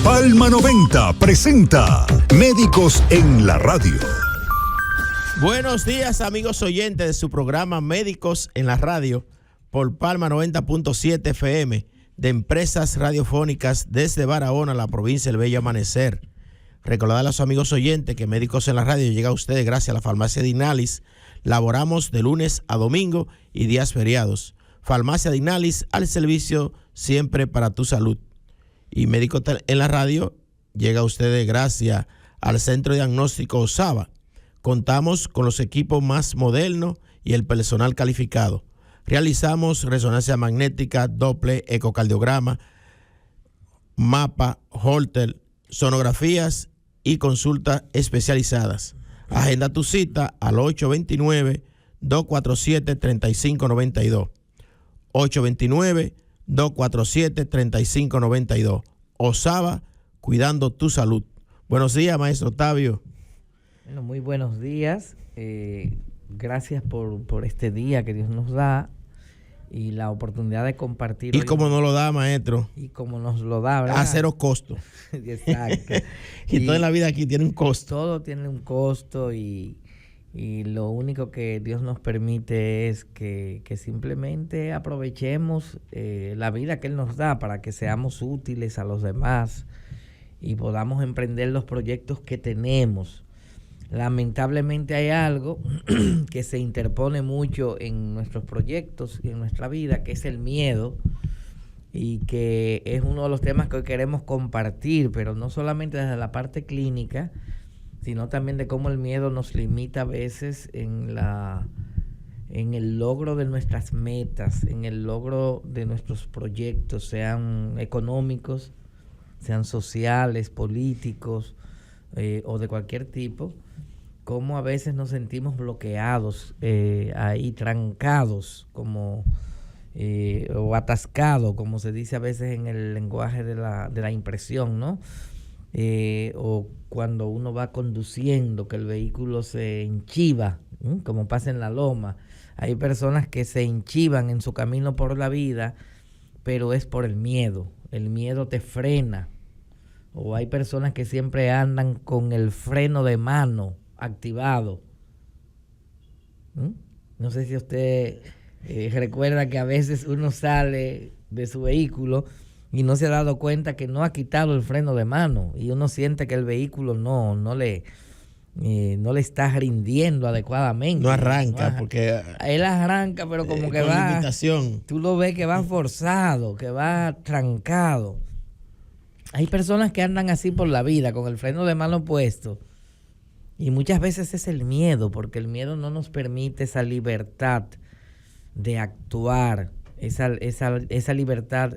Palma 90 presenta Médicos en la Radio. Buenos días, amigos oyentes de su programa Médicos en la Radio por Palma 90.7 FM de Empresas Radiofónicas desde Barahona, la provincia del Bello Amanecer. Recordarle a sus amigos oyentes que Médicos en la Radio llega a ustedes gracias a la Farmacia Dignalis. Laboramos de lunes a domingo y días feriados. Farmacia Dignalis, al servicio siempre para tu salud. Y Médicos en la Radio llega a ustedes gracias al Centro Diagnóstico Osaba. Contamos con los equipos más modernos y el personal calificado. Realizamos resonancia magnética, Doppler, ecocardiograma, mapa, Holter, sonografías y consultas especializadas. Agenda tu cita al 829-247-3592. 829-247-3592. Osaba, cuidando tu salud. Buenos días, maestro Octavio. Bueno, muy buenos días. Gracias por este día que Dios nos da y la oportunidad de compartir. Y como nos lo da, maestro. Y como nos lo da, ¿verdad? A cero costo. Exacto. y todo en la vida aquí tiene un costo. Todo tiene un costo y lo único que Dios nos permite es que simplemente aprovechemos la vida que Él nos da para que seamos útiles a los demás y podamos emprender los proyectos que tenemos. Lamentablemente hay algo que se interpone mucho en nuestros proyectos y en nuestra vida, que es el miedo, y que es uno de los temas que hoy queremos compartir, pero no solamente desde la parte clínica, sino también de cómo el miedo nos limita a veces en el logro de nuestras metas, en el logro de nuestros proyectos, sean económicos, sean sociales, políticos o de cualquier tipo. Cómo a veces nos sentimos bloqueados, ahí trancados, como o atascados, como se dice a veces en el lenguaje de la impresión, ¿no? O cuando uno va conduciendo, que el vehículo se enchiva, como pasa en la loma. Hay personas que se enchivan en su camino por la vida, pero es por el miedo. El miedo te frena. O hay personas que siempre andan con el freno de mano activado. No sé si usted recuerda que a veces uno sale de su vehículo y no se ha dado cuenta que no ha quitado el freno de mano y uno siente que el vehículo no le está rindiendo adecuadamente. No arranca, porque él arranca, pero como que va, limitación. Tú lo ves que va forzado, que va trancado. Hay personas que andan así por la vida con el freno de mano puesto y muchas veces es el miedo, porque el miedo no nos permite esa libertad de actuar, esa libertad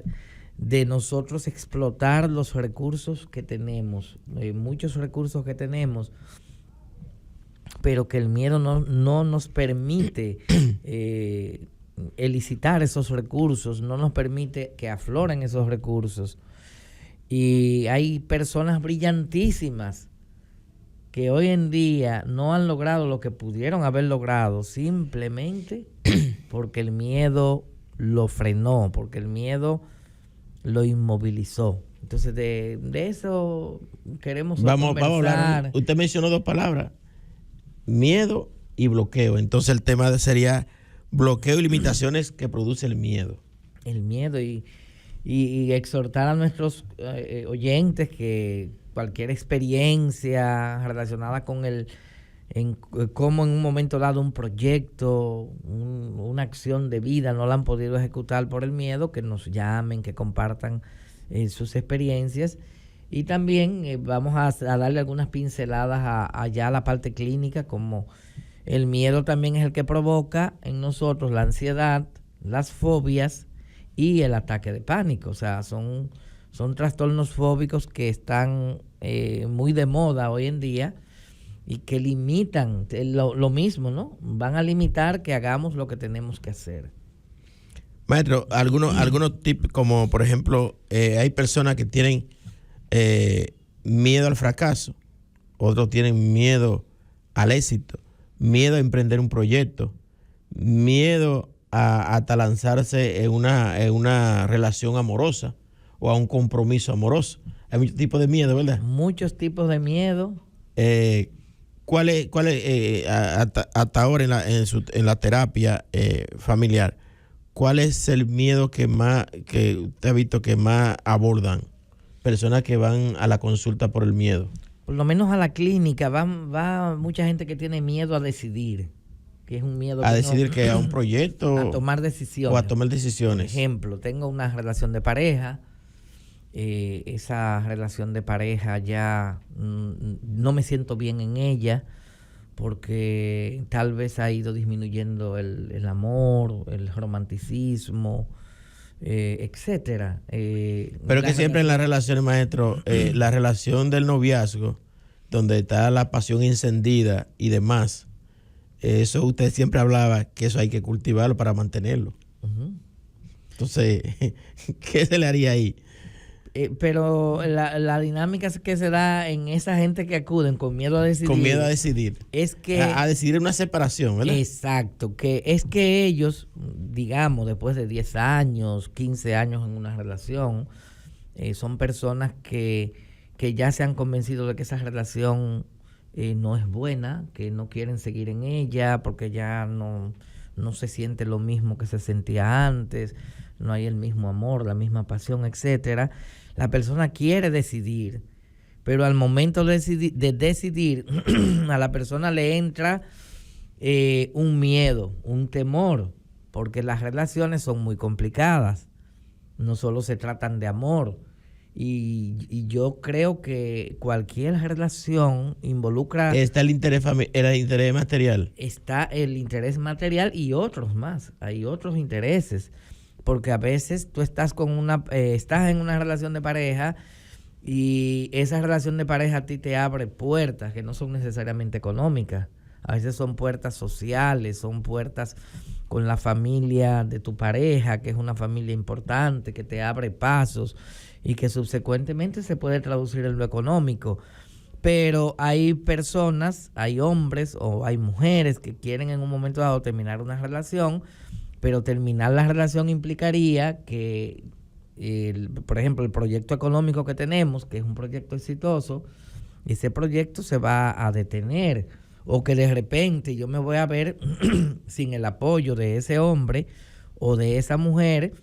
de nosotros explotar los recursos que tenemos, muchos recursos que tenemos, pero que el miedo no nos permite elicitar esos recursos, no nos permite que afloren esos recursos. Y hay personas brillantísimas que hoy en día no han logrado lo que pudieron haber logrado simplemente porque el miedo lo frenó, porque el miedo lo inmovilizó. Entonces de eso queremos vamos a hablar. Usted mencionó dos palabras, miedo y bloqueo. Entonces el tema sería bloqueo y limitaciones que produce el miedo. El miedo y exhortar a nuestros oyentes que cualquier experiencia relacionada con cómo en un momento dado un proyecto, una acción de vida no la han podido ejecutar por el miedo, que nos llamen, que compartan sus experiencias. Y también vamos a darle algunas pinceladas allá a la parte clínica, como el miedo también es el que provoca en nosotros la ansiedad, las fobias y el ataque de pánico. O sea, son trastornos fóbicos que están muy de moda hoy en día y que limitan lo mismo, ¿no? Van a limitar que hagamos lo que tenemos que hacer. Maestro, algunos tips, como por ejemplo, hay personas que tienen miedo al fracaso, otros tienen miedo al éxito, miedo a emprender un proyecto, miedo hasta lanzarse en una relación amorosa o a un compromiso amoroso. Hay muchos tipos de miedo, ¿verdad? Muchos tipos de miedo. ¿Cuál es hasta ahora en la terapia familiar, cuál es el miedo que usted ha visto que más abordan personas que van a la consulta por el miedo? Por lo menos a la clínica va mucha gente que tiene miedo a decidir, que es un miedo a decidir que a un proyecto, a tomar decisiones. O a tomar decisiones. Por ejemplo, tengo una relación de pareja. Esa relación de pareja ya no me siento bien en ella porque tal vez ha ido disminuyendo el amor, el romanticismo, etcétera. Pero que siempre en las relaciones, maestro, la relación del noviazgo, donde está la pasión encendida y demás, eso usted siempre hablaba que eso hay que cultivarlo para mantenerlo. Uh-huh. Entonces, ¿qué se le haría ahí? Pero la dinámica que se da en esa gente que acuden con miedo a decidir. Con miedo a decidir. Es que... A decidir una separación, ¿verdad? Exacto. Que es que ellos, digamos, después de 10 años, 15 años en una relación, son personas que ya se han convencido de que esa relación no es buena, que no quieren seguir en ella porque ya no se siente lo mismo que se sentía antes, no hay el mismo amor, la misma pasión, etcétera. La persona quiere decidir, pero al momento de decidir a la persona le entra un miedo, un temor, porque las relaciones son muy complicadas, no solo se tratan de amor, y yo creo que cualquier relación involucra... Está el interés material. Está el interés material y otros más, hay otros intereses. Porque a veces tú estás estás en una relación de pareja y esa relación de pareja a ti te abre puertas que no son necesariamente económicas. A veces son puertas sociales, son puertas con la familia de tu pareja, que es una familia importante, que te abre pasos y que subsecuentemente se puede traducir en lo económico. Pero hay personas, hay hombres o hay mujeres que quieren en un momento dado terminar una relación, pero terminar la relación implicaría que, por ejemplo, el proyecto económico que tenemos, que es un proyecto exitoso, ese proyecto se va a detener. O que de repente yo me voy a ver sin el apoyo de ese hombre o de esa mujer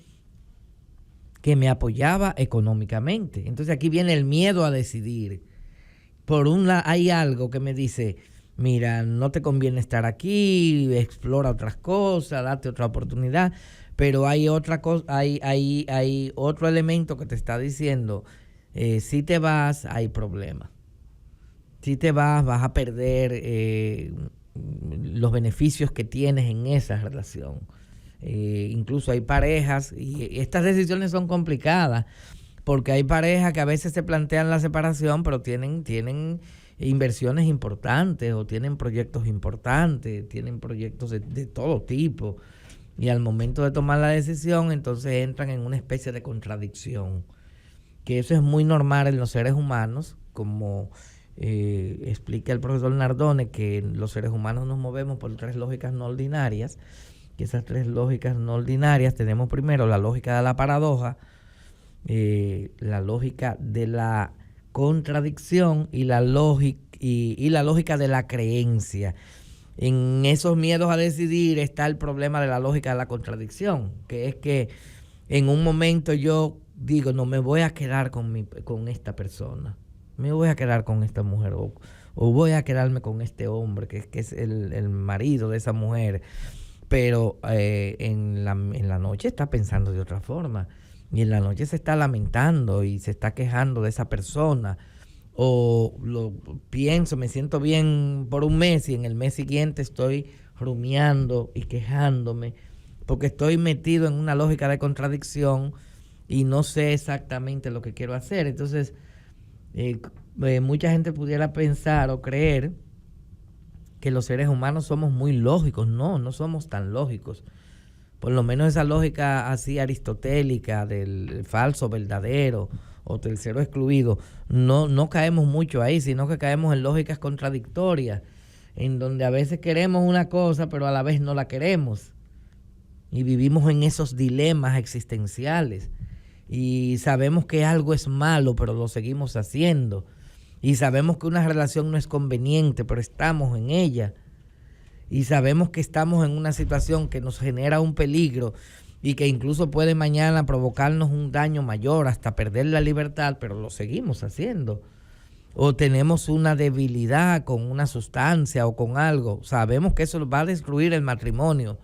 que me apoyaba económicamente. Entonces aquí viene el miedo a decidir. Por un lado hay algo que me dice... Mira, no te conviene estar aquí, explora otras cosas, date otra oportunidad, pero hay otra cosa, hay otro elemento que te está diciendo, si te vas, hay problemas. Si te vas a perder los beneficios que tienes en esa relación. Incluso hay parejas, y estas decisiones son complicadas, porque hay parejas que a veces se plantean la separación, pero tienen inversiones importantes o tienen proyectos importantes, tienen proyectos de todo tipo, y al momento de tomar la decisión entonces entran en una especie de contradicción, que eso es muy normal en los seres humanos, como explica el profesor Nardone, que los seres humanos nos movemos por 3 lógicas no ordinarias, que esas 3 lógicas no ordinarias tenemos primero la lógica de la paradoja, la lógica de la contradicción y la lógica de la creencia. En esos miedos a decidir está el problema de la lógica de la contradicción, que es que en un momento yo digo, no me voy a quedar con esta persona, me voy a quedar con esta mujer, o voy a quedarme con este hombre que es el marido de esa mujer, pero en la noche está pensando de otra forma. Y en la noche se está lamentando y se está quejando de esa persona. O me siento bien por un mes y en el mes siguiente estoy rumiando y quejándome porque estoy metido en una lógica de contradicción y no sé exactamente lo que quiero hacer. Entonces, mucha gente pudiera pensar o creer que los seres humanos somos muy lógicos. No somos tan lógicos. Por lo menos esa lógica así aristotélica del falso verdadero o tercero excluido, no caemos mucho ahí, sino que caemos en lógicas contradictorias, en donde a veces queremos una cosa, pero a la vez no la queremos. Y vivimos en esos dilemas existenciales. y sabemos que algo es malo, pero lo seguimos haciendo. Y sabemos que una relación no es conveniente, pero estamos en ella. Y sabemos que estamos en una situación que nos genera un peligro y que incluso puede mañana provocarnos un daño mayor, hasta perder la libertad, pero lo seguimos haciendo. O tenemos una debilidad con una sustancia o con algo. Sabemos que eso va a destruir el matrimonio,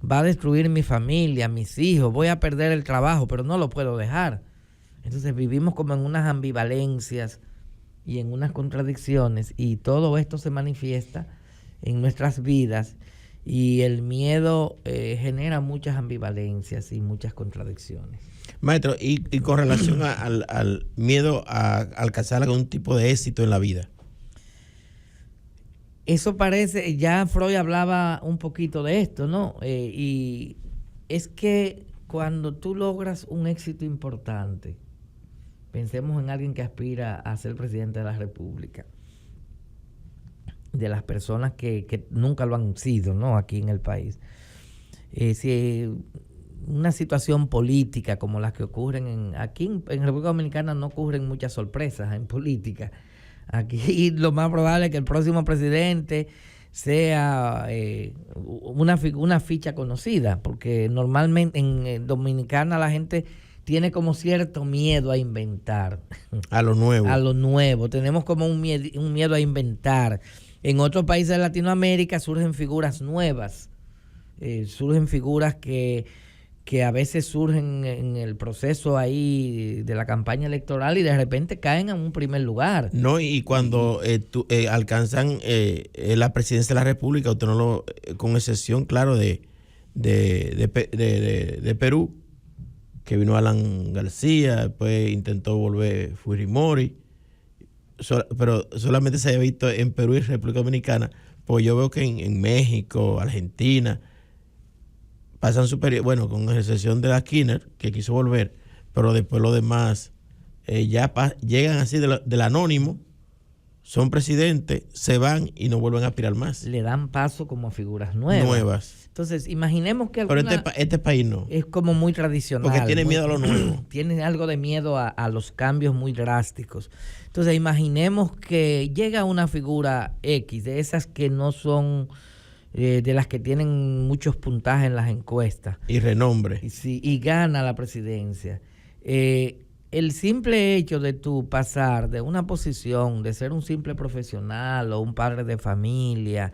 va a destruir mi familia, mis hijos, voy a perder el trabajo, pero no lo puedo dejar. Entonces vivimos como en unas ambivalencias y en unas contradicciones, y todo esto se manifiesta en nuestras vidas, y el miedo genera muchas ambivalencias y muchas contradicciones. Maestro, y con relación al miedo a alcanzar algún tipo de éxito en la vida. Eso parece, ya Freud hablaba un poquito de esto, ¿no? Y es que cuando tú logras un éxito importante, pensemos en alguien que aspira a ser presidente de la República, de las personas que nunca lo han sido, ¿no? Aquí en el país. Si una situación política como las que ocurren aquí en República Dominicana, no ocurren muchas sorpresas en política. Aquí lo más probable es que el próximo presidente sea una ficha conocida, porque normalmente en Dominicana la gente tiene como cierto miedo a inventar. A lo nuevo. A lo nuevo. Tenemos como un miedo a inventar. En otros países de Latinoamérica surgen figuras nuevas. Surgen figuras que a veces surgen en el proceso ahí de la campaña electoral y de repente caen en un primer lugar. No, y cuando alcanzan la presidencia de la República, usted no lo, con excepción, claro, de Perú, que vino Alan García, después intentó volver Fujimori, pero solamente se había visto en Perú y República Dominicana. Pues yo veo que en México, Argentina, pasan superior, bueno, con excepción de la Kirchner, que quiso volver, pero después los demás ya llegan así del anónimo, son presidentes, se van y no vuelven a aspirar más. Le dan paso como a figuras nuevas. Entonces, imaginemos que pero este país no. Es como muy tradicional. Porque tiene miedo a lo nuevo. Tiene algo de miedo a los cambios muy drásticos. Entonces, imaginemos que llega una figura X, de esas que no son... de las que tienen muchos puntajes en las encuestas. Y renombre. Y gana la presidencia. El simple hecho de tú pasar de una posición de ser un simple profesional o un padre de familia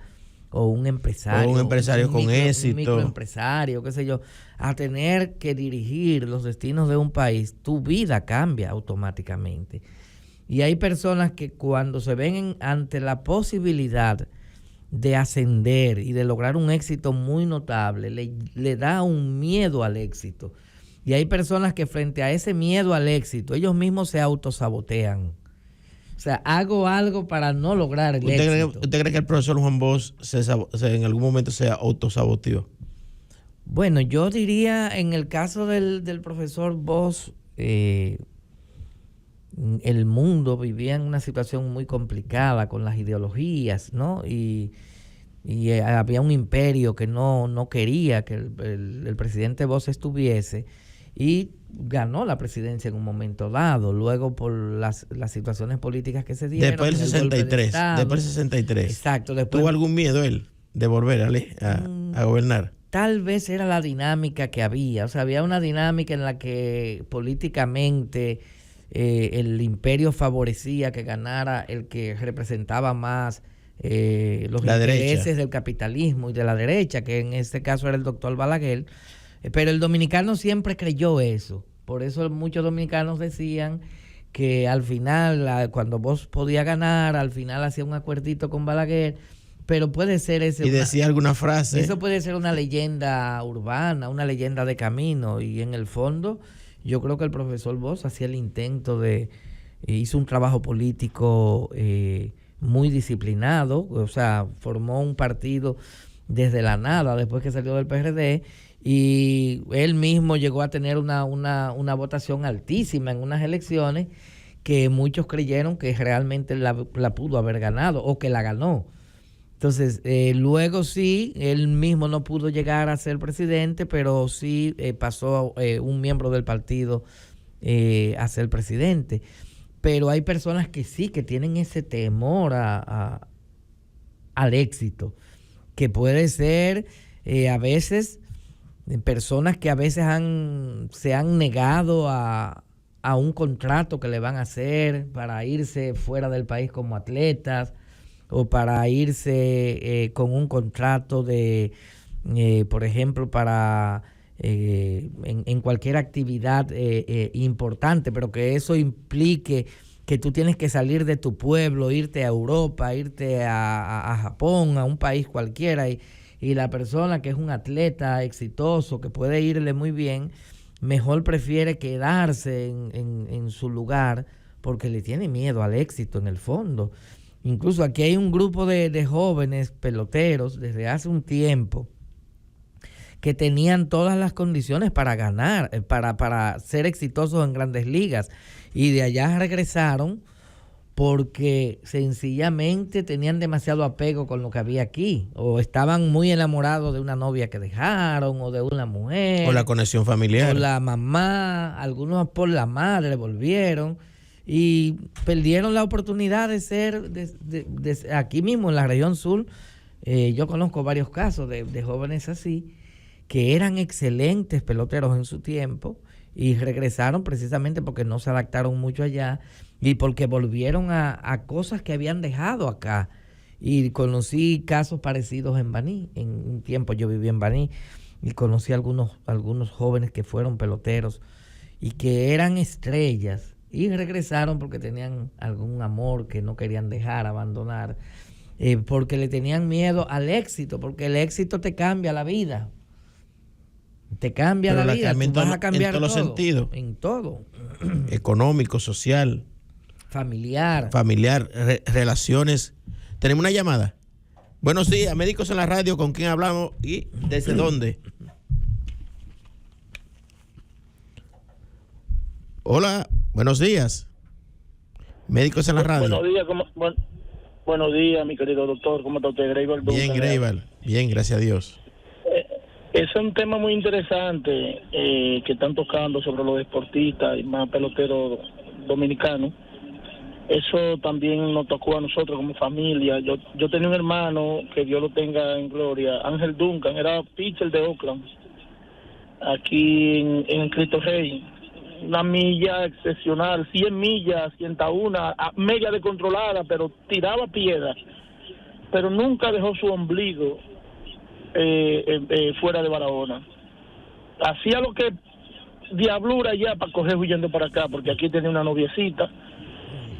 o un empresario. O un empresario con éxito. Un microempresario, qué sé yo, a tener que dirigir los destinos de un país, tu vida cambia automáticamente. Y hay personas que cuando se ven ante la posibilidad de ascender y de lograr un éxito muy notable, le da un miedo al éxito. Y hay personas que frente a ese miedo al éxito, ellos mismos se autosabotean. O sea, hago algo para no lograr el éxito. ¿Usted cree que el profesor Juan Bosch en algún momento se autosaboteó? Bueno, yo diría, en el caso del profesor Bosch, el mundo vivía en una situación muy complicada con las ideologías, ¿no? Y había un imperio que no quería que el presidente Bosch estuviese, y ganó la presidencia en un momento dado, luego por las situaciones políticas que se dieron. Después del 63. Después del 63. Exacto. ¿Tuvo algún miedo él de volver a gobernar? Tal vez era la dinámica que había. O sea, había una dinámica en la que políticamente el imperio favorecía que ganara el que representaba más los intereses del capitalismo y de la derecha, que en este caso era el doctor Balaguer. Pero el dominicano siempre creyó eso. Por eso muchos dominicanos decían que al final, cuando vos podía ganar, al final hacía un acuerdito con Balaguer. Pero puede ser ese. Y decía alguna frase. Eso puede ser una leyenda urbana, una leyenda de camino. Y en el fondo, yo creo que el profesor Bosch hacía el intento hizo un trabajo político muy disciplinado. O sea, formó un partido desde la nada después que salió del PRD. Y él mismo llegó a tener una votación altísima en unas elecciones que muchos creyeron que realmente la pudo haber ganado o que la ganó. Entonces, luego sí, él mismo no pudo llegar a ser presidente, pero sí pasó un miembro del partido a ser presidente. Pero hay personas que sí, que tienen ese temor al éxito, que puede ser a veces personas que a veces se han negado a un contrato que le van a hacer para irse fuera del país como atletas, o para irse con un contrato de, por ejemplo, para en cualquier actividad importante, pero que eso implique que tú tienes que salir de tu pueblo, irte a Europa, irte a Japón, a un país cualquiera, y la persona que es un atleta exitoso, que puede irle muy bien, mejor prefiere quedarse en su lugar porque le tiene miedo al éxito en el fondo. Incluso aquí hay un grupo de jóvenes peloteros desde hace un tiempo que tenían todas las condiciones para ganar, para ser exitosos en grandes ligas, y de allá regresaron porque sencillamente tenían demasiado apego con lo que había aquí, o estaban muy enamorados de una novia que dejaron, o de una mujer, o la conexión familiar, o la mamá, algunos por la madre volvieron y perdieron la oportunidad de ser de aquí mismo en la región sur. Yo conozco varios casos de jóvenes así, que eran excelentes peloteros en su tiempo y regresaron precisamente porque no se adaptaron mucho allá y porque volvieron a cosas que habían dejado acá. Y conocí casos parecidos en Baní. En un tiempo yo viví en Baní y conocí algunos jóvenes que fueron peloteros y que eran estrellas y regresaron porque tenían algún amor que no querían dejar, abandonar, porque le tenían miedo al éxito, porque el éxito te cambia la vida. Te cambia la vida, tú vas a cambiar en todos los sentidos. En todo. Económico, social, familiar, relaciones. Tenemos una llamada. Buenos días, Médicos en la Radio, ¿con quién hablamos y desde dónde? Hola, buenos días. Médicos en la Radio. Buenos días, mi querido doctor. ¿Cómo está usted, Greival? Bien, Greival. Bien, gracias a Dios. Es un tema muy interesante que están tocando sobre los deportistas y más peloteros dominicanos. Eso también nos tocó a nosotros como familia. Yo tenía un hermano, que Dios lo tenga en gloria, Ángel Duncan, era pitcher de Oakland, aquí en Cristo Rey. Una milla excepcional, 100 millas, 101, media descontrolada, pero tiraba piedra. Pero nunca dejó su ombligo fuera de Barahona. Hacía lo que diablura ya para coger huyendo para acá, porque aquí tenía una noviecita,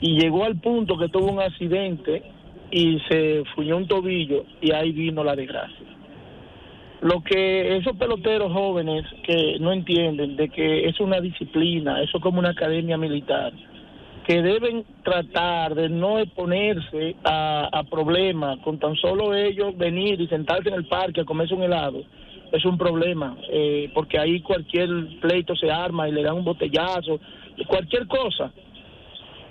y llegó al punto que tuvo un accidente y se fuñó un tobillo, y ahí vino la desgracia. Lo que esos peloteros jóvenes que no entienden de que es una disciplina, eso es como una academia militar, que deben tratar de no exponerse a problemas, con tan solo ellos venir y sentarse en el parque a comerse un helado, es un problema, porque ahí cualquier pleito se arma y le dan un botellazo, cualquier cosa.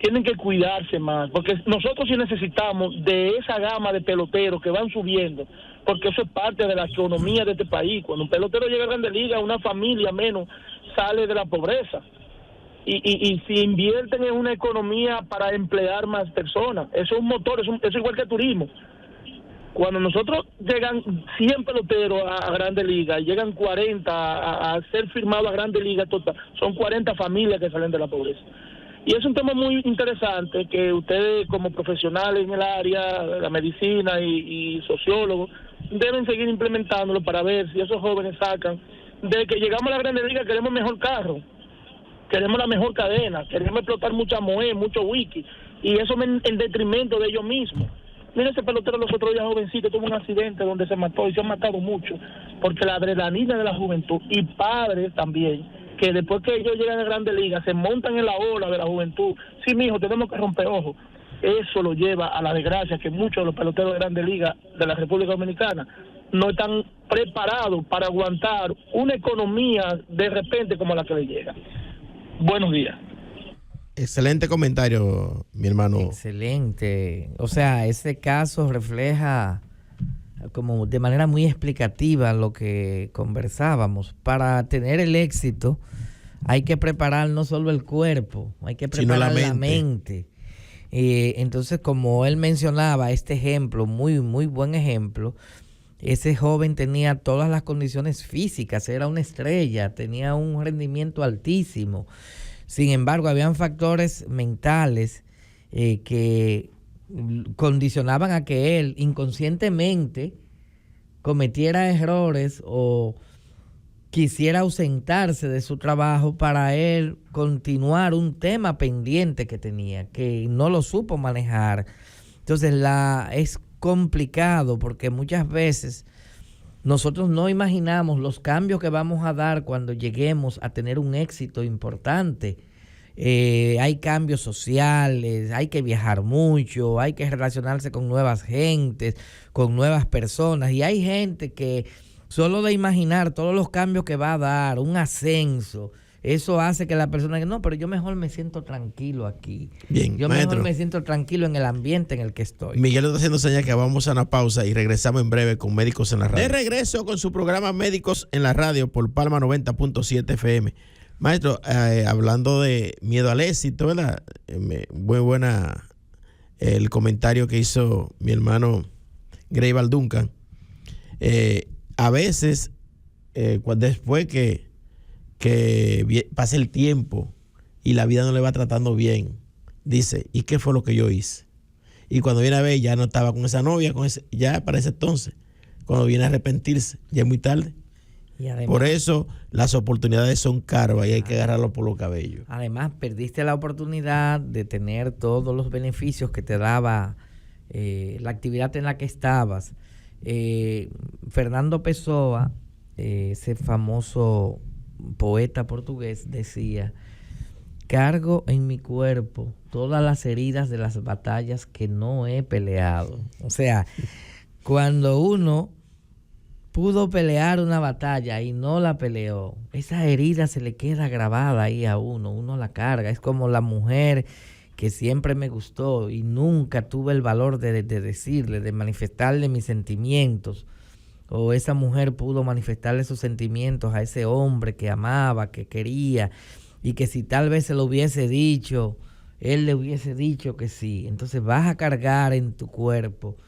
Tienen que cuidarse más, porque nosotros sí necesitamos de esa gama de peloteros que van subiendo, porque eso es parte de la economía de este país. Cuando un pelotero llega a Grandes Ligas, una familia menos sale de la pobreza. Y si invierten en una economía para emplear más personas, eso es un motor, eso es igual que el turismo. Cuando nosotros llegan 100 peloteros a Grandes Ligas, llegan 40 a ser firmados a Grandes Ligas, son 40 familias que salen de la pobreza. Y es un tema muy interesante que ustedes como profesionales en el área de la medicina y sociólogos deben seguir implementándolo para ver si esos jóvenes sacan de que llegamos a la Grandes Ligas, queremos mejor carro, queremos la mejor cadena, queremos explotar mucha moe, mucho wiki, y eso en detrimento de ellos mismos. Mira, ese pelotero los otros días jovencito tuvo un accidente donde se mató, y se han matado mucho, porque la adrenalina de la juventud, y padres también, que después que ellos llegan a Grandes Ligas se montan en la ola de la juventud. Sí, mijo, tenemos que romper ojos. Eso lo lleva a la desgracia que muchos de los peloteros de Grandes Ligas de la República Dominicana no están preparados para aguantar una economía de repente como la que le llega. Buenos días. Excelente comentario, mi hermano. Excelente. O sea, ese caso refleja como de manera muy explicativa lo que conversábamos. Para tener el éxito hay que preparar no solo el cuerpo, hay que preparar la mente. Entonces, como él mencionaba, este ejemplo, muy, muy buen ejemplo, ese joven tenía todas las condiciones físicas, era una estrella, tenía un rendimiento altísimo. Sin embargo, habían factores mentales que condicionaban a que él inconscientemente cometiera errores o quisiera ausentarse de su trabajo para él continuar un tema pendiente que tenía, que no lo supo manejar. Entonces es complicado porque muchas veces nosotros no imaginamos los cambios que vamos a dar cuando lleguemos a tener un éxito importante. Hay cambios sociales, hay que viajar mucho, hay que relacionarse con nuevas gentes, con nuevas personas, y hay gente que solo de imaginar todos los cambios que va a dar, un ascenso, eso hace que la persona diga, no, pero yo mejor me siento tranquilo aquí. Bien, yo maestro, mejor me siento tranquilo en el ambiente en el que estoy. Miguel está haciendo señal que vamos a una pausa y regresamos en breve con Médicos en la Radio. De regreso con su programa Médicos en la Radio por Palma 90.7 FM. Maestro, hablando de miedo al éxito, ¿verdad? Muy buena el comentario que hizo mi hermano Greyval Duncan. A veces, después que pase el tiempo y la vida no le va tratando bien, dice, ¿y qué fue lo que yo hice? Y cuando viene a ver, ya no estaba con esa novia, ya para ese entonces. Cuando viene a arrepentirse, ya es muy tarde. Y además, por eso las oportunidades son caras y hay que agarrarlo por los cabellos. Además, perdiste la oportunidad de tener todos los beneficios que te daba la actividad en la que estabas. Fernando Pessoa, ese famoso poeta portugués, decía: cargo en mi cuerpo todas las heridas de las batallas que no he peleado. O sea, cuando uno pudo pelear una batalla y no la peleó, esa herida se le queda grabada ahí a uno la carga. Es como la mujer que siempre me gustó y nunca tuve el valor de decirle, de manifestarle mis sentimientos, o esa mujer pudo manifestarle sus sentimientos a ese hombre que amaba, que quería, y que si tal vez se lo hubiese dicho, él le hubiese dicho que sí. Entonces vas a cargar en tu cuerpo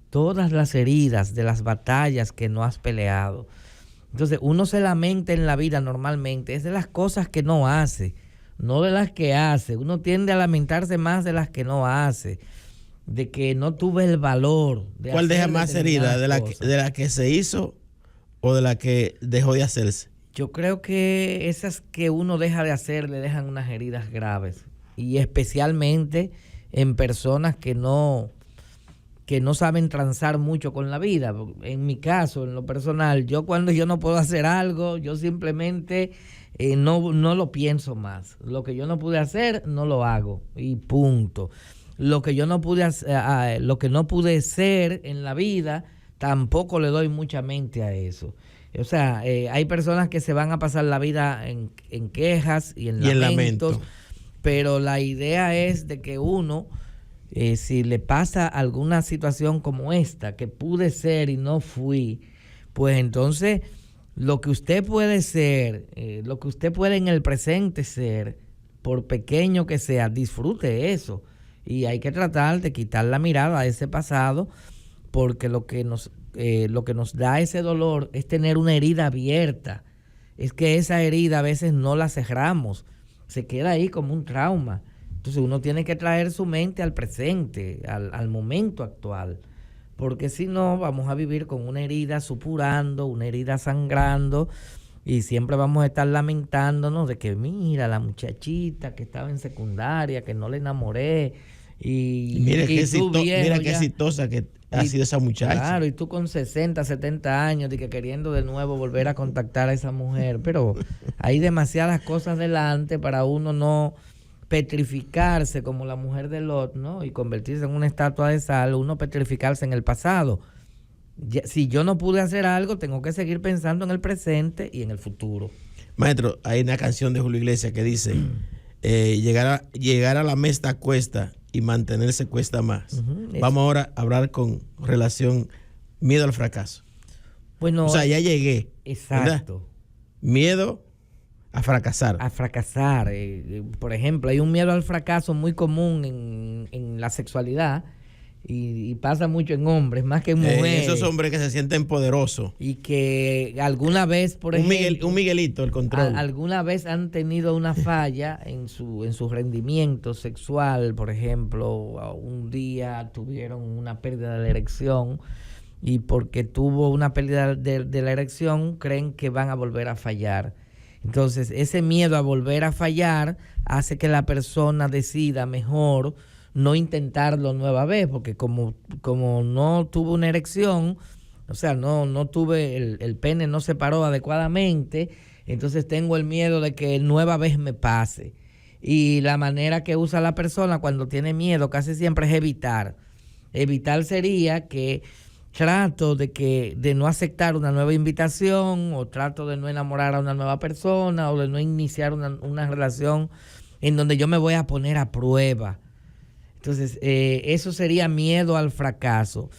todas las heridas de las batallas que no has peleado. Entonces uno se lamenta en la vida normalmente, es de las cosas que no hace, no de las que hace. Uno tiende a lamentarse más de las que no hace, de que no tuve el valor de ¿cuál deja más herida? ¿De la que se hizo o de la que dejó de hacerse? Yo creo que esas que uno deja de hacer le dejan unas heridas graves, y especialmente en personas que no saben transar mucho con la vida. En mi caso, en lo personal, cuando yo no puedo hacer algo, yo simplemente no lo pienso más. Lo que yo no pude hacer, no lo hago y punto. Lo que yo no pude hacer, lo que no pude ser en la vida, tampoco le doy mucha mente a eso. O sea, hay personas que se van a pasar la vida en quejas y en lamentos, pero la idea es de que uno, si le pasa alguna situación como esta, que pude ser y no fui, pues entonces lo que usted puede ser, lo que usted puede en el presente ser, por pequeño que sea, disfrute eso. Y hay que tratar de quitar la mirada a ese pasado, porque lo que nos da ese dolor es tener una herida abierta. Es que esa herida a veces no la cerramos, se queda ahí como un trauma. Entonces uno tiene que traer su mente al presente, al momento actual, porque si no vamos a vivir con una herida supurando, una herida sangrando, y siempre vamos a estar lamentándonos de que mira la muchachita que estaba en secundaria, que no le enamoré, y mira qué exitosa que ha sido esa muchacha. Claro, y tú con 60, 70 años, de que queriendo de nuevo volver a contactar a esa mujer, pero hay demasiadas cosas delante para uno no petrificarse como la mujer de Lot, ¿no? Y convertirse en una estatua de sal, uno petrificarse en el pasado. Si yo no pude hacer algo, tengo que seguir pensando en el presente y en el futuro. Maestro, hay una canción de Julio Iglesias que dice, llegar a la meta cuesta y mantenerse cuesta más. Vamos ahora a hablar con relación miedo al fracaso. Bueno, o sea, ya llegué. Exacto. ¿Verdad? Miedo A fracasar. A fracasar. Por ejemplo, hay un miedo al fracaso muy común en la sexualidad y pasa mucho en hombres, más que en mujeres. Esos hombres que se sienten poderosos. Y que alguna vez, por ejemplo... Un Miguelito, el control. Alguna vez han tenido una falla en su rendimiento sexual, por ejemplo, un día tuvieron una pérdida de la erección y porque tuvo una pérdida de la erección creen que van a volver a fallar. Entonces, ese miedo a volver a fallar hace que la persona decida mejor no intentarlo nueva vez, porque como no tuvo una erección, o sea, no tuve, el pene no se paró adecuadamente, entonces tengo el miedo de que nueva vez me pase. Y la manera que usa la persona cuando tiene miedo casi siempre es evitar. Evitar sería que trato de no aceptar una nueva invitación, o trato de no enamorar a una nueva persona, o de no iniciar una relación en donde yo me voy a poner a prueba. Entonces, eso sería miedo al fracaso.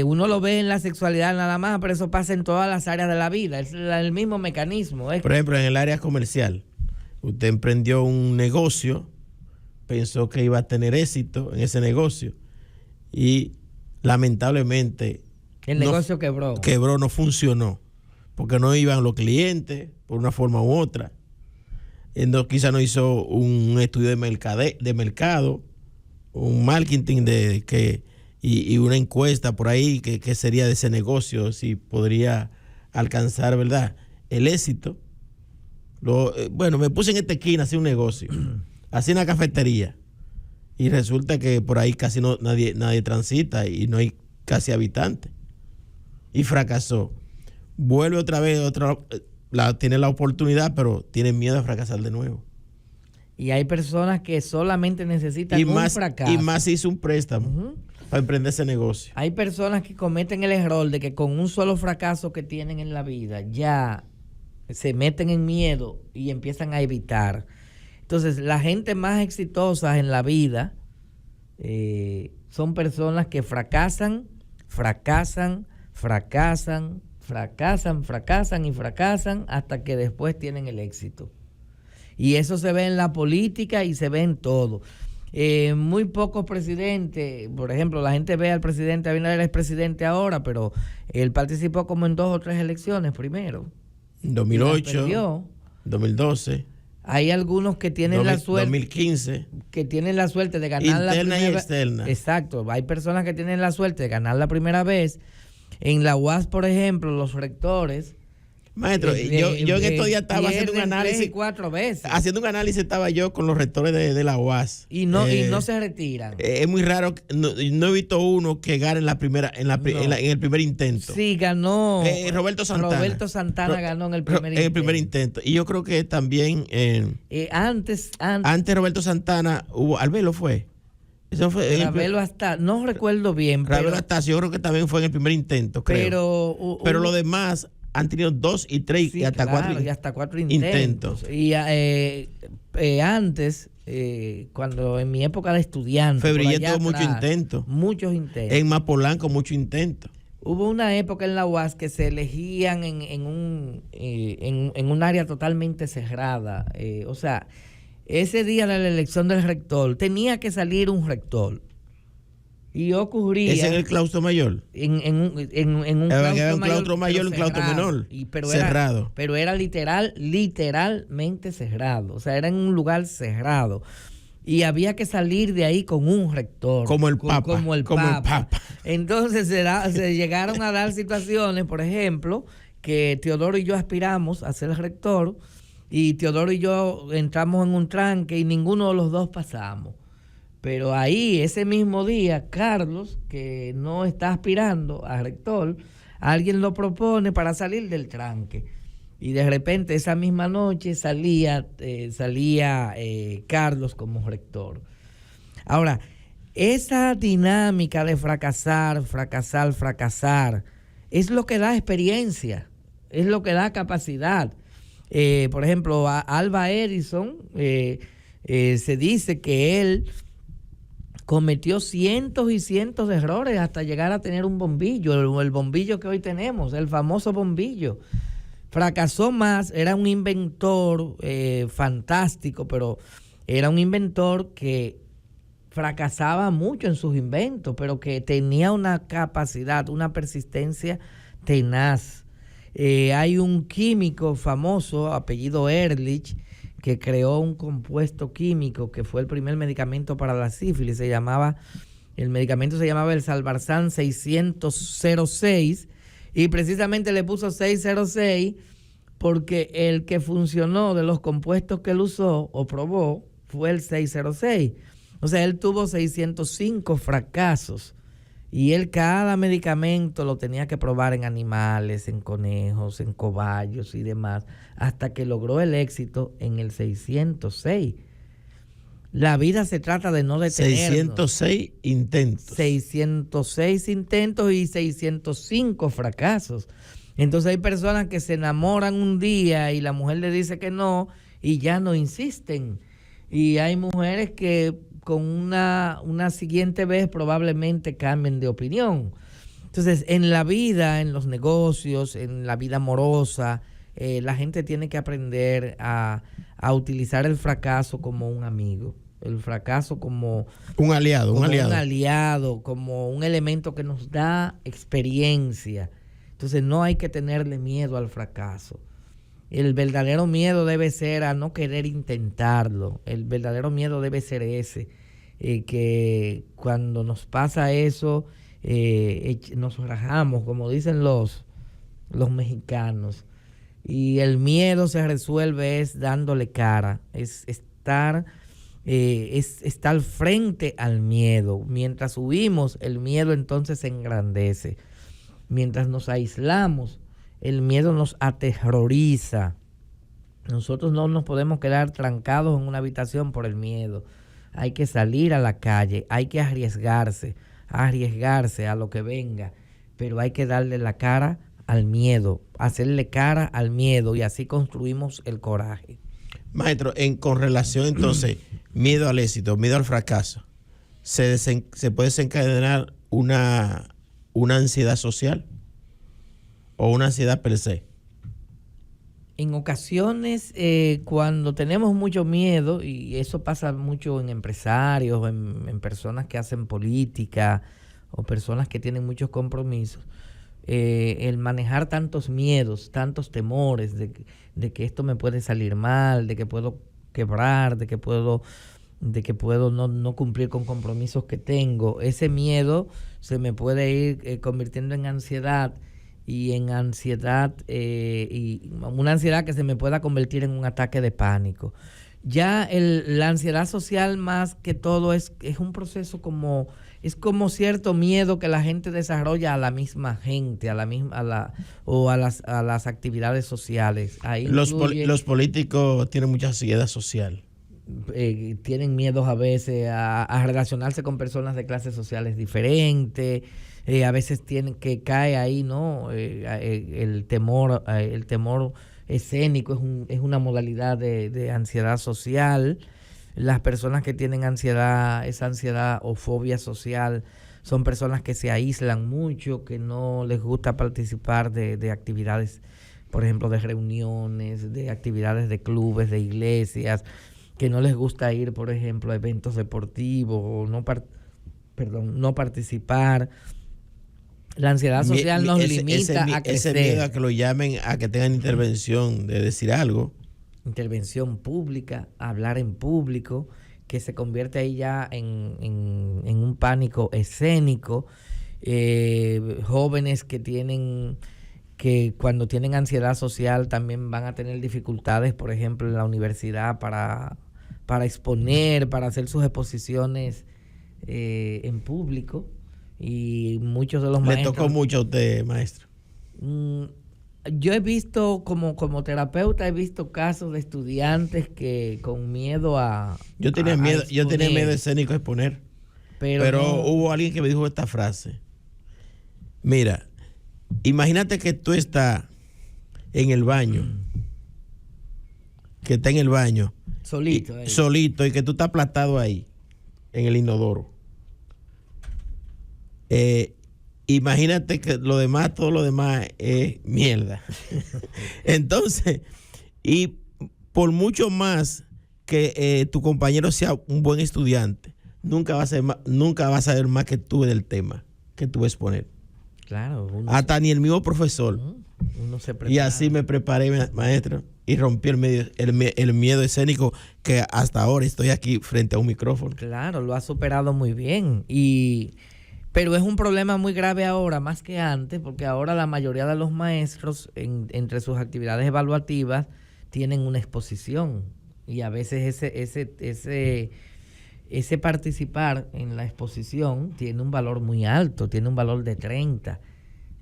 Uno lo ve en la sexualidad nada más, pero eso pasa en todas las áreas de la vida. Es el mismo mecanismo. Por ejemplo, en el área comercial, usted emprendió un negocio, pensó que iba a tener éxito en ese negocio y lamentablemente el negocio quebró. Quebró, no funcionó, porque no iban los clientes por una forma u otra. Quizá no hizo un estudio de mercado, un marketing y una encuesta por ahí que sería de ese negocio, si podría alcanzar, ¿verdad?, el éxito. Bueno, me puse en esta esquina a hacer un negocio, así una cafetería, y resulta que por ahí casi nadie transita y no hay casi habitantes, y fracasó. Vuelve otra vez, tiene la oportunidad, pero tiene miedo a fracasar de nuevo. Y hay personas que solamente necesitan un fracaso. Y más hizo un préstamo para emprender ese negocio. Hay personas que cometen el error de que con un solo fracaso que tienen en la vida ya se meten en miedo y empiezan a evitar. Entonces, la gente más exitosa en la vida son personas que fracasan hasta que después tienen el éxito. Y eso se ve en la política y se ve en todo. Muy pocos presidentes, por ejemplo, la gente ve al presidente Abinader, es presidente ahora, pero él participó como en 2 o 3 elecciones primero. 2008, 2012. Hay algunos que tienen la suerte. 2015. Que tienen la suerte de ganar la primera vez. Interna y externa. Exacto. Hay personas que tienen la suerte de ganar la primera vez. En la UAS, por ejemplo, los rectores. Maestro, yo en estos días estaba haciendo un análisis. 3 y 4 veces. Haciendo un análisis estaba yo con los rectores de la UAS. Y no se retiran. Es muy raro, no he visto uno que gane en el primer intento. Sí, ganó. Roberto Santana. Roberto Santana ganó en el primer intento. En el primer intento. Y yo creo que también antes Roberto Santana hubo, Albelo fue. Eso fue Ravelo hasta, no recuerdo bien. Ravelo Astacio, yo creo que también fue en el primer intento, creo. Pero lo demás han tenido 2 y 3 sí, y hasta 4 intentos. Y antes, cuando en mi época de estudiante, Febrillé tuvo muchos intentos. Muchos intentos. En Mapolanco, muchos intentos. Hubo una época en la UAS que se elegían en un área totalmente cerrada. O sea, ese día de la elección del rector, tenía que salir un rector. Y ocurría... ¿Es en el claustro mayor? En un claustro mayor y un claustro menor. Cerrado. Pero era literalmente cerrado. O sea, era en un lugar cerrado. Y había que salir de ahí con un rector. Como el Papa. Entonces se llegaron a dar situaciones, por ejemplo, que Teodoro y yo aspiramos a ser rector, y Teodoro y yo entramos en un tranque y ninguno de los dos pasamos. Pero ahí, ese mismo día, Carlos, que no está aspirando a rector, alguien lo propone para salir del tranque. Y de repente, esa misma noche, salía Carlos como rector. Ahora, esa dinámica de fracasar, es lo que da experiencia, es lo que da capacidad. Por ejemplo, a Alva Edison, se dice que él cometió cientos y cientos de errores hasta llegar a tener un bombillo, el bombillo que hoy tenemos, el famoso bombillo. fracasó más, era un inventor fantástico, pero era un inventor que fracasaba mucho en sus inventos, pero que tenía una capacidad, una persistencia tenaz. Hay un químico famoso, apellido Ehrlich, que creó un compuesto químico que fue el primer medicamento para la sífilis. El medicamento se llamaba el Salvarsan 606 y precisamente le puso 606 porque el que funcionó de los compuestos que él usó o probó fue el 606. O sea, él tuvo 605 fracasos y él cada medicamento lo tenía que probar en animales, en conejos, en cobayos y demás, hasta que logró el éxito en el 606. La vida se trata de no detenernos. 606 intentos. 606 intentos y 605 fracasos. Entonces hay personas que se enamoran un día y la mujer le dice que no y ya no insisten. Y hay mujeres que con una siguiente vez probablemente cambien de opinión. Entonces, en la vida, en los negocios, en la vida amorosa, la gente tiene que aprender a utilizar el fracaso como un amigo, el fracaso como un aliado, como un elemento que nos da experiencia. Entonces, no hay que tenerle miedo al fracaso. El verdadero miedo debe ser a no querer intentarlo. El verdadero miedo debe ser ese, que cuando nos pasa eso, nos rajamos, como dicen los mexicanos. Y el miedo se resuelve es dándole cara, es estar frente al miedo. Mientras huimos, el miedo entonces se engrandece. Mientras nos aislamos, el miedo nos aterroriza. Nosotros no nos podemos quedar trancados en una habitación por el miedo. Hay que salir a la calle, hay que arriesgarse a lo que venga, pero hay que darle la cara al miedo, hacerle cara al miedo y así construimos el coraje. Maestro, con relación entonces, miedo al éxito, miedo al fracaso, ¿se puede desencadenar una ansiedad social o una ansiedad per se? En ocasiones, cuando tenemos mucho miedo, y eso pasa mucho en empresarios, en personas que hacen política o personas que tienen muchos compromisos, el manejar tantos miedos, tantos temores de que esto me puede salir mal, de que puedo quebrar, de que puedo no cumplir con compromisos que tengo, ese miedo se me puede ir convirtiendo en ansiedad. Y en ansiedad, y una ansiedad que se me pueda convertir en un ataque de pánico. Ya la ansiedad social más que todo es un proceso es como cierto miedo que la gente desarrolla a la misma gente, a las actividades sociales. Ahí los políticos tienen mucha ansiedad social. Tienen miedos a veces a relacionarse con personas de clases sociales diferentes. A veces tienen que cae ahí, ¿no? El temor escénico es una modalidad de ansiedad social. Las personas que tienen esa ansiedad o fobia social son personas que se aíslan mucho, que no les gusta participar de actividades, por ejemplo, de reuniones, de actividades de clubes, de iglesias, que no les gusta ir, por ejemplo, a eventos deportivos o no participar. La ansiedad social nos limita a crecer. Ese miedo a que lo llamen, a que tengan intervención de decir algo. Intervención pública, hablar en público, que se convierte ahí ya en un pánico escénico. Jóvenes que cuando tienen ansiedad social también van a tener dificultades, por ejemplo, en la universidad para exponer, para hacer sus exposiciones en público. Y muchos de los maestros... ¿Le tocó mucho a usted, maestro? Yo he visto, como terapeuta, he visto casos de estudiantes que con miedo Yo tenía miedo escénico a exponer. Pero no. Hubo alguien que me dijo esta frase. Mira, imagínate que tú estás en el baño. Que está en el baño. Solito, y que tú estás aplastado ahí, en el inodoro. Y imagínate que todo lo demás es mierda. Entonces, y por mucho más que tu compañero sea un buen estudiante, nunca va a saber más que tú del tema que tú vas a exponer. Claro. Hasta ni el mismo profesor. Uno se prepara. Y así me preparé, maestro, y rompí el miedo escénico que hasta ahora estoy aquí frente a un micrófono. Claro, lo ha superado muy bien. Pero es un problema muy grave ahora, más que antes, porque ahora la mayoría de los maestros, entre sus actividades evaluativas, tienen una exposición. Y a veces ese participar en la exposición tiene un valor muy alto, tiene un valor de 30.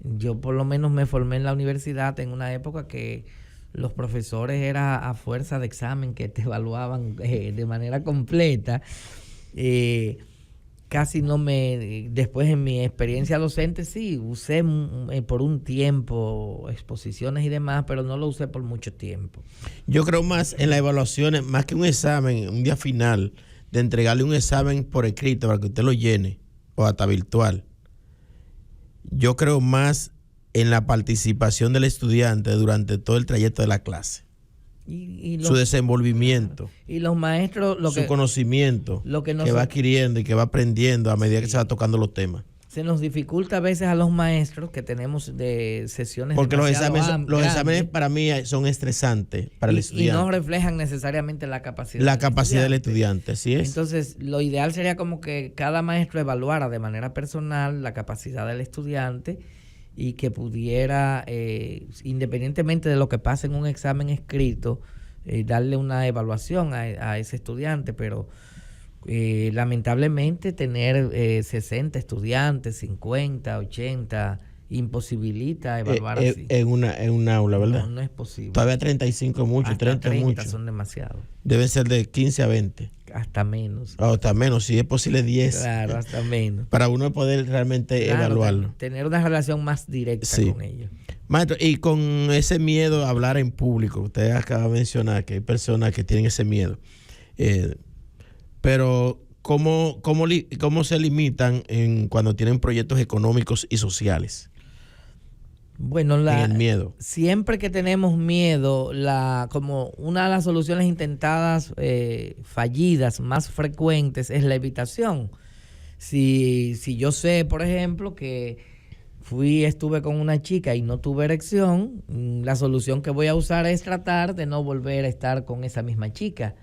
Yo por lo menos me formé en la universidad en una época que los profesores era a fuerza de examen que te evaluaban de manera completa. Casi no después en mi experiencia docente sí, usé por un tiempo exposiciones y demás, pero no lo usé por mucho tiempo. Yo creo más en las evaluaciones, más que un examen, un día final, de entregarle un examen por escrito para que usted lo llene, o hasta virtual. Yo creo más en la participación del estudiante durante todo el trayecto de la clase. Su desenvolvimiento. Y los maestros... su conocimiento que va adquiriendo y que va aprendiendo a medida que se va tocando los temas. Se nos dificulta a veces a los maestros que tenemos de sesiones. Porque los exámenes para mí son estresantes para el estudiante. Y no reflejan necesariamente la capacidad. Del estudiante, así es. Entonces, lo ideal sería como que cada maestro evaluara de manera personal la capacidad del estudiante y que pudiera, independientemente de lo que pase en un examen escrito, darle una evaluación a ese estudiante, pero lamentablemente tener 60 estudiantes, 50, 80, imposibilita evaluar así. En un aula, ¿verdad? No es posible. Todavía 35 es mucho, hasta 30 es mucho. son demasiados. Deben ser de 15 a 20. Hasta menos. Hasta menos, si es posible 10. Claro, hasta menos. Para uno poder realmente evaluarlo. Tener una relación más directa con ellos. Maestro, y con ese miedo a hablar en público, usted acaba de mencionar que hay personas que tienen ese miedo. Pero, ¿cómo se limitan cuando tienen proyectos económicos y sociales? Bueno, el miedo. Siempre que tenemos miedo, como una de las soluciones intentadas fallidas más frecuentes es la evitación. Si yo sé, por ejemplo, que estuve con una chica y no tuve erección, la solución que voy a usar es tratar de no volver a estar con esa misma chica.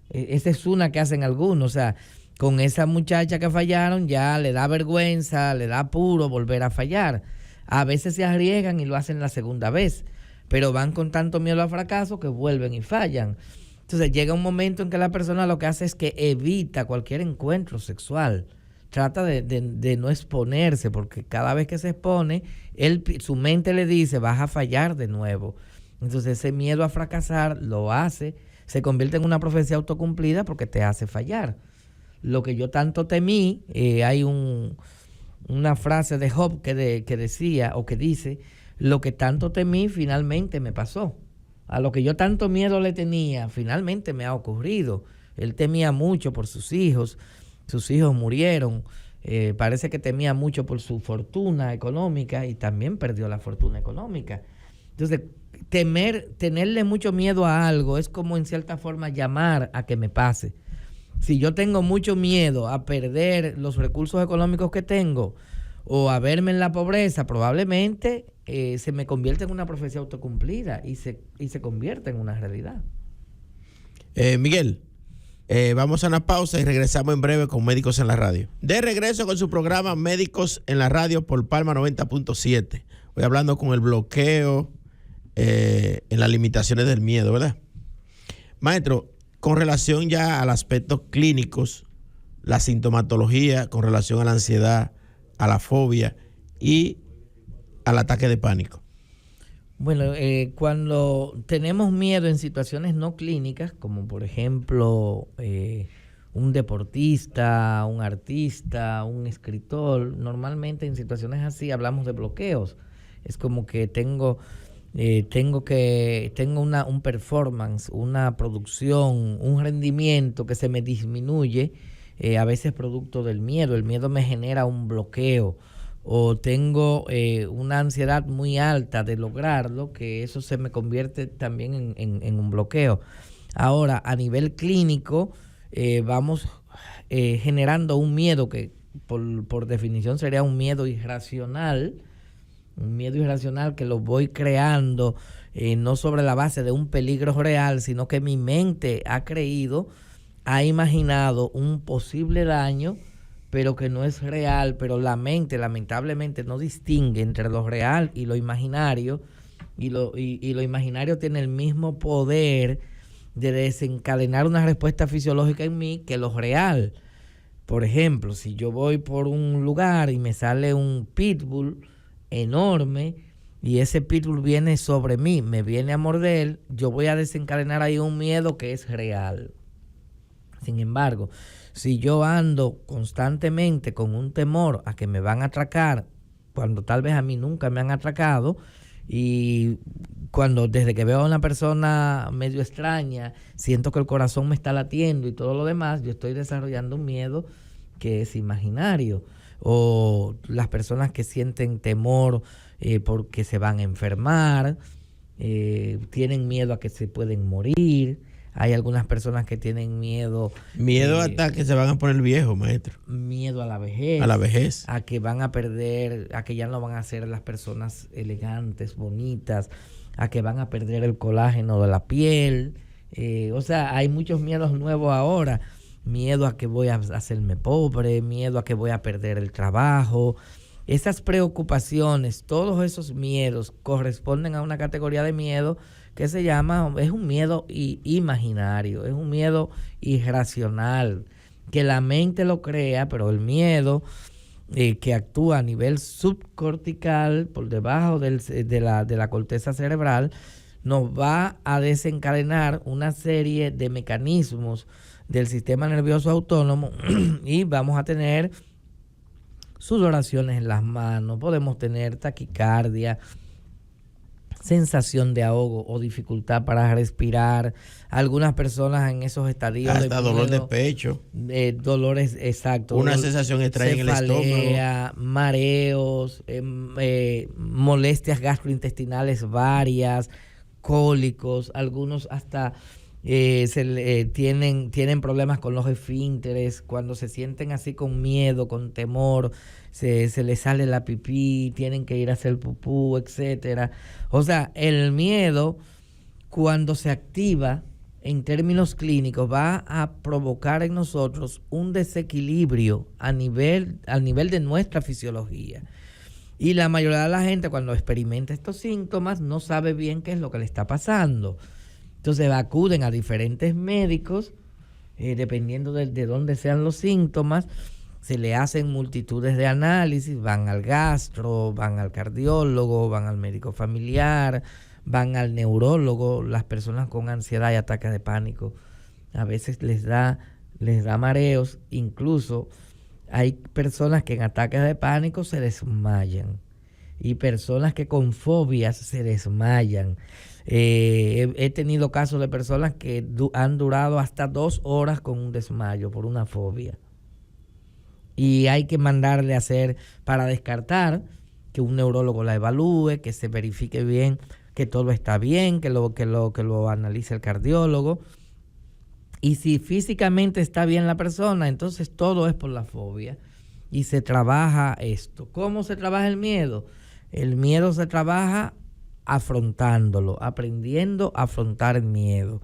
Esa es una que hacen algunos, o sea, con esa muchacha que fallaron ya le da vergüenza, le da apuro volver a fallar. A veces se arriesgan y lo hacen la segunda vez, pero van con tanto miedo al fracaso que vuelven y fallan. Entonces llega un momento en que la persona lo que hace es que evita cualquier encuentro sexual. Trata de no exponerse, porque cada vez que se expone, su mente le dice, vas a fallar de nuevo. Entonces ese miedo a fracasar lo hace, se convierte en una profecía autocumplida porque te hace fallar. Lo que yo tanto temí, hay una frase de Job que decía o que dice, lo que tanto temí finalmente me pasó. A lo que yo tanto miedo le tenía, finalmente me ha ocurrido. Él temía mucho por sus hijos murieron. Parece que temía mucho por su fortuna económica y también perdió la fortuna económica. Entonces, tenerle mucho miedo a algo es como en cierta forma llamar a que me pase. Si yo tengo mucho miedo a perder los recursos económicos que tengo o a verme en la pobreza, probablemente se me convierte en una profecía autocumplida y se convierte en una realidad. Miguel, vamos a una pausa y regresamos en breve con Médicos en la Radio. De regreso con su programa Médicos en la Radio por Palma 90.7. Voy hablando con el bloqueo en las limitaciones del miedo, ¿verdad? Maestro, con relación ya al aspecto clínicos, la sintomatología con relación a la ansiedad, a la fobia y al ataque de pánico. Bueno, cuando tenemos miedo en situaciones no clínicas, como por ejemplo un deportista, un artista, un escritor, normalmente en situaciones así hablamos de bloqueos. Es como que tengo un performance, una producción, un rendimiento que se me disminuye, a veces producto del miedo. El miedo me genera un bloqueo, o tengo una ansiedad muy alta de lograrlo, que eso se me convierte también en un bloqueo. Ahora, a nivel clínico, vamos generando un miedo que por definición sería un miedo irracional que lo voy creando no sobre la base de un peligro real, sino que mi mente ha imaginado un posible daño, pero que no es real, pero la mente lamentablemente no distingue entre lo real y lo imaginario, y lo imaginario tiene el mismo poder de desencadenar una respuesta fisiológica en mí que lo real. Por ejemplo, si yo voy por un lugar y me sale un pitbull enorme y ese pitbull viene sobre mí, me viene a morder, yo voy a desencadenar ahí un miedo que es real. Sin embargo, si yo ando constantemente con un temor a que me van a atracar, cuando tal vez a mí nunca me han atracado, y cuando desde que veo a una persona medio extraña, siento que el corazón me está latiendo y todo lo demás, yo estoy desarrollando un miedo que es imaginario. O las personas que sienten temor porque se van a enfermar, tienen miedo a que se pueden morir. Hay algunas personas que tienen miedo. Miedo hasta que se van a poner viejos, maestro. Miedo a la vejez. A la vejez. A que van a perder, a que ya no van a ser las personas elegantes, bonitas, a que van a perder el colágeno de la piel. O sea, hay muchos miedos nuevos ahora. Miedo a que voy a hacerme pobre, miedo a que voy a perder el trabajo. Esas preocupaciones, todos esos miedos corresponden a una categoría de miedo que se llama, es un miedo imaginario, es un miedo irracional, que la mente lo crea, pero el miedo que actúa a nivel subcortical, por debajo de la corteza cerebral, nos va a desencadenar una serie de mecanismos del sistema nervioso autónomo y vamos a tener sudoraciones en las manos, podemos tener taquicardia, sensación de ahogo o dificultad para respirar. Algunas personas en esos estadios hasta dolor de pecho, dolores, exacto, una sensación extraña en el estómago, mareos, molestias gastrointestinales varias, cólicos, algunos hasta tienen problemas con los esfínteres, cuando se sienten así con miedo, con temor, se les sale la pipí, tienen que ir a hacer pupú, etcétera. O sea, el miedo, cuando se activa en términos clínicos, va a provocar en nosotros un desequilibrio al nivel de nuestra fisiología. Y la mayoría de la gente, cuando experimenta estos síntomas, no sabe bien qué es lo que le está pasando. Entonces acuden a diferentes médicos, dependiendo de dónde sean los síntomas, se le hacen multitudes de análisis, van al gastro, van al cardiólogo, van al médico familiar, van al neurólogo. Las personas con ansiedad y ataques de pánico a veces les da mareos, incluso hay personas que en ataques de pánico se desmayan y personas que con fobias se desmayan. He tenido casos de personas que han durado hasta 2 horas con un desmayo por una fobia. Y hay que mandarle a hacer, para descartar, que un neurólogo la evalúe, que se verifique bien, que todo está bien, que lo analice el cardiólogo. Y si físicamente está bien la persona, entonces todo es por la fobia. Y se trabaja esto. ¿Cómo se trabaja el miedo? El miedo se trabaja afrontándolo, aprendiendo a afrontar el miedo.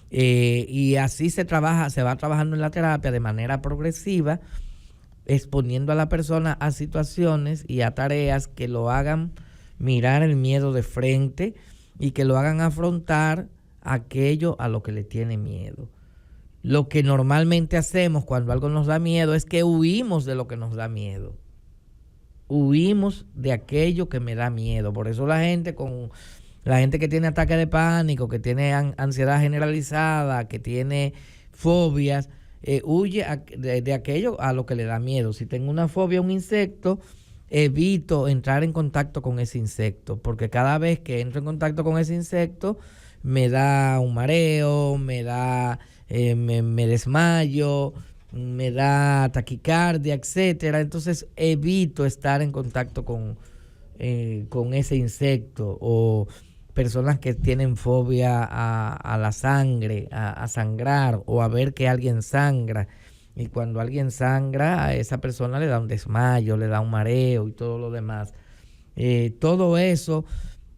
Y así se va trabajando en la terapia de manera progresiva, exponiendo a la persona a situaciones y a tareas que lo hagan mirar el miedo de frente y que lo hagan afrontar aquello a lo que le tiene miedo. Lo que normalmente hacemos cuando algo nos da miedo es que huimos de lo que nos da miedo. Huimos de aquello que me da miedo. Por eso la gente que tiene ataque de pánico, que tiene ansiedad generalizada, que tiene fobias, huye de aquello a lo que le da miedo. Si tengo una fobia a un insecto, evito entrar en contacto con ese insecto, porque cada vez que entro en contacto con ese insecto me da un mareo, me desmayo, me da taquicardia, etcétera. Entonces evito estar en contacto con ese insecto, o personas que tienen fobia a la sangre, a sangrar, o a ver que alguien sangra. Y cuando alguien sangra, a esa persona le da un desmayo, le da un mareo y todo lo demás. Todo eso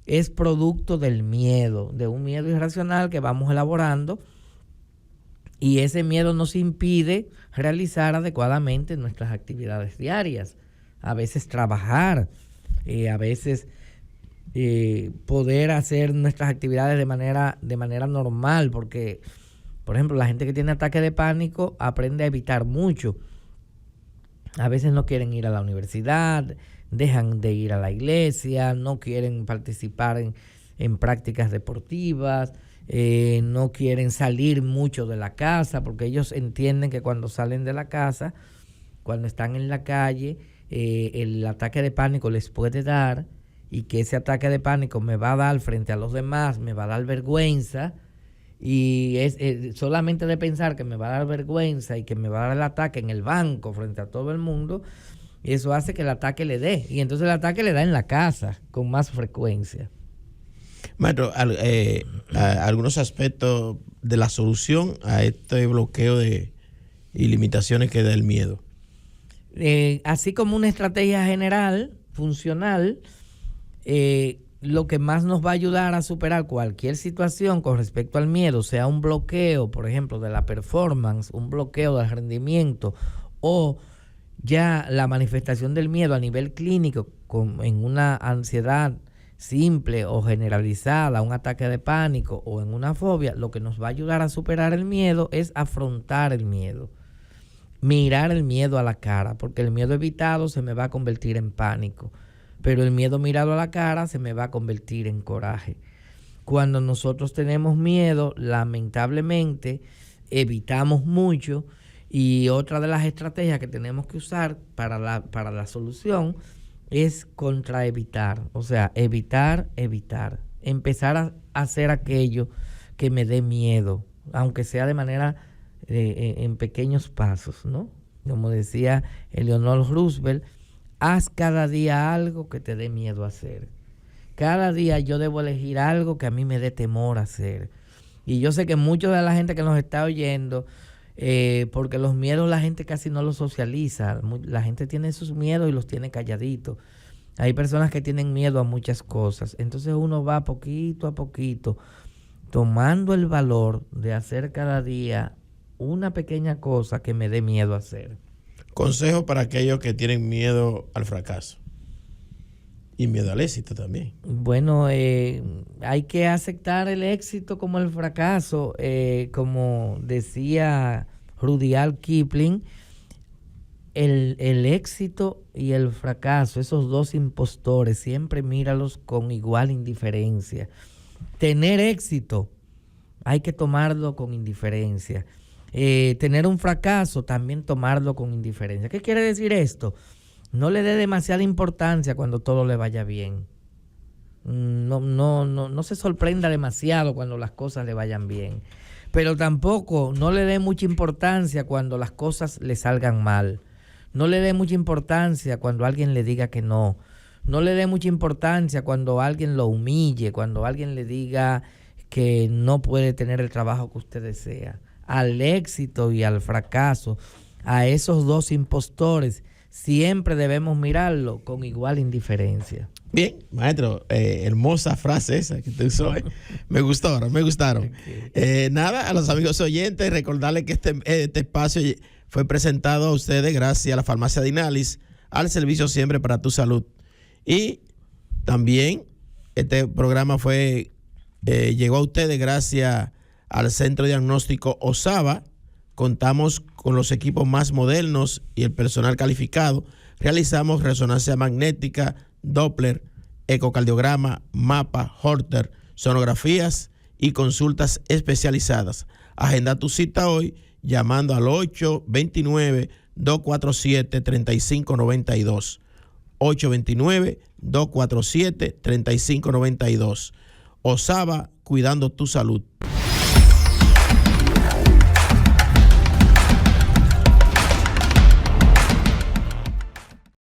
es producto del miedo, de un miedo irracional que vamos elaborando, y ese miedo nos impide realizar adecuadamente nuestras actividades diarias. A veces trabajar, a veces poder hacer nuestras actividades de manera normal, porque, por ejemplo, la gente que tiene ataque de pánico aprende a evitar mucho. A veces no quieren ir a la universidad, dejan de ir a la iglesia, no quieren participar en prácticas deportivas, no quieren salir mucho de la casa, porque ellos entienden que cuando salen de la casa, cuando están en la calle, el ataque de pánico les puede dar, y que ese ataque de pánico me va a dar frente a los demás, me va a dar vergüenza, y es solamente de pensar que me va a dar vergüenza y que me va a dar el ataque en el banco frente a todo el mundo, eso hace que el ataque le dé, y entonces el ataque le da en la casa con más frecuencia. Maestro, algunos aspectos de la solución a este bloqueo y limitaciones que da el miedo. Así como una estrategia general, funcional, lo que más nos va a ayudar a superar cualquier situación con respecto al miedo, sea un bloqueo, por ejemplo, de la performance, un bloqueo del rendimiento, o ya la manifestación del miedo a nivel clínico en una ansiedad simple o generalizada, un ataque de pánico o en una fobia, lo que nos va a ayudar a superar el miedo es afrontar el miedo, mirar el miedo a la cara, porque el miedo evitado se me va a convertir en pánico, pero el miedo mirado a la cara se me va a convertir en coraje. Cuando nosotros tenemos miedo, lamentablemente evitamos mucho, y otra de las estrategias que tenemos que usar para la solución es contraevitar, o sea, evitar, empezar a hacer aquello que me dé miedo, aunque sea de manera en pequeños pasos, ¿no? Como decía Eleanor Roosevelt, haz cada día algo que te dé miedo hacer. Cada día yo debo elegir algo que a mí me dé temor hacer. Y yo sé que mucha de la gente que nos está oyendo, porque los miedos la gente casi no los socializa. La gente tiene sus miedos y los tiene calladitos. Hay personas que tienen miedo a muchas cosas. Entonces uno va poquito a poquito tomando el valor de hacer cada día una pequeña cosa que me dé miedo hacer. Consejo para aquellos que tienen miedo al fracaso y miedo al éxito también. Bueno, hay que aceptar el éxito como el fracaso. Como decía Rudyard Kipling, el éxito y el fracaso, esos dos impostores, siempre míralos con igual indiferencia. Tener éxito hay que tomarlo con indiferencia. Tener un fracaso también tomarlo con indiferencia. ¿Qué quiere decir esto? No le dé demasiada importancia cuando todo le vaya bien. No se sorprenda demasiado cuando las cosas le vayan bien. Pero tampoco no le dé mucha importancia cuando las cosas le salgan mal. No le dé mucha importancia cuando alguien le diga que no. No le dé mucha importancia cuando alguien lo humille, cuando alguien le diga que no puede tener el trabajo que usted desea. Al éxito y al fracaso, a esos dos impostores, siempre debemos mirarlo con igual indiferencia. Bien, maestro, hermosa frase esa que usted usó. Me gustaron. Okay. Nada, a los amigos oyentes, recordarles que este espacio fue presentado a ustedes gracias a la Farmacia Dinalis, al servicio siempre para tu salud. Y también este programa llegó a ustedes gracias al Centro Diagnóstico Osaba. Contamos con los equipos más modernos y el personal calificado. Realizamos resonancia magnética, Doppler, ecocardiograma, mapa, Holter, sonografías y consultas especializadas. Agenda tu cita hoy llamando al 829-247-3592. 829-247-3592. Osaba, cuidando tu salud.